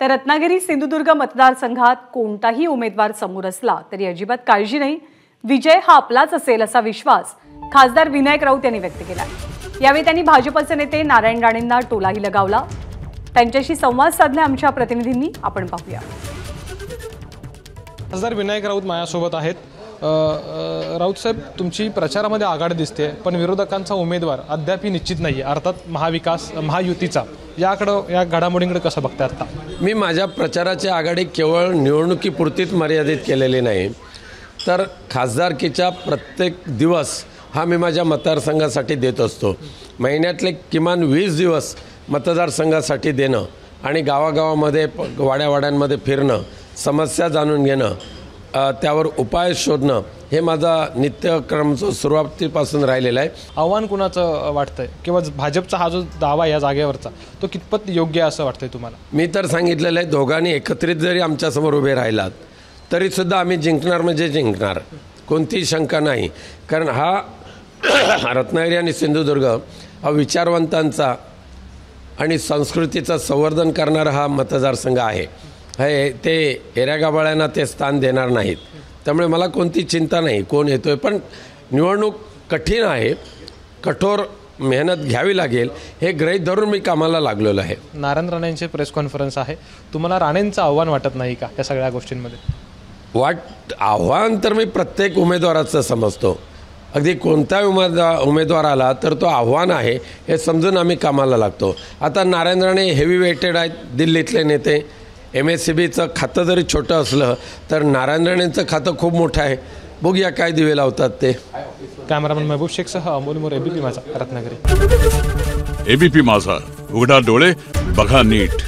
तर रत्नागिरी सिंधुदुर्ग मतदारसंघात कोणताही उमेदवार समोर असला तरी अजिबात काळजी नाही, विजय हा आपलाच असेल असा विश्वास खासदार विनायक राऊत यांनी व्यक्त केला। यावेळी त्यांनी भाजपचे नेते नारायण राणेंना टोलाही लगावला। त्यांच्याशी संवाद साधला आमच्या प्रतिनिधींनी, आपण पाहूया। खासदार विनायक राऊत माझ्यासोबत आहेत। राऊत साहेब, तुमची प्रचारामध्ये आघाडी दिसते, पण विरोधकांचा उमेदवार अद्यापही निश्चित नाही आहे, अर्थात महाविकास महायुतीचा। या घडामोडींकडे कसं बघताय आता? मी माझ्या प्रचाराची आघाडी केवळ निवडणुकीपुरतीच मर्यादित केलेली नाही, तर खासदारकीचा प्रत्येक दिवस हा मी माझ्या मतदारसंघासाठी देत असतो। महिन्यातले किमान 20 दिवस मतदारसंघासाठी देणं आणि गावागावामध्ये वाड्यावाड्यांमध्ये फिरणं, समस्या जाणून घेणं, त्यावर उपाय शोधणं हे माझा नित्यक्रम सुरुवातीपासून राहिलेला आहे। आव्हान कुणाचं वाटतंय किंवा भाजपचा हा जो दावा या जागेवरचा तो कितपत योग्य आहे असं वाटतंय तुम्हाला? मी तर सांगितलेलं आहे, दोघांनी एकत्रित जरी आमच्यासमोर उभे राहिलात तरीसुद्धा आम्ही जिंकणार म्हणजे जिंकणार, कोणतीही शंका नाही। कारण हा रत्नागिरी आणि सिंधुदुर्ग हा विचारवंतांचा आणि संस्कृतीचं संवर्धन करणारा हा मतदारसंघ आहे। हे ते एऱ्यागाबाळ्यांना ते स्थान देणार नाहीत, त्यामुळे मला कोणती चिंता नाही कोण येतोय। पण निवडणूक कठीण आहे, कठोर मेहनत घ्यावी लागेल हे गृहीत धरून मी कामाला लागलेलो आहे। नारायण राणेंची प्रेस कॉन्फरन्स आहे, तुम्हाला राणेंचं आव्हान वाटत नाही का या सगळ्या गोष्टींमध्ये? आव्हान तर मी प्रत्येक उमेदवाराचं समजतो, अगदी कोणता उमेदवार आला तर तो आव्हान आहे हे समजून आम्ही कामाला लागतो। आता नारायण राणे हेवी वेटेड आहेत, दिल्लीतले नेते। MSCBचं खातं जरी छोटं असलं तर नारायण राणेंचं खातं खूप मोठं आहे, बघूया काय दिवे लावतात ते। कॅमेरामन महबूब शेखसह अमोल मोरे, ABP माझा, रत्नागिरी। ABP माझा, उघडा डोळे बघा नीट।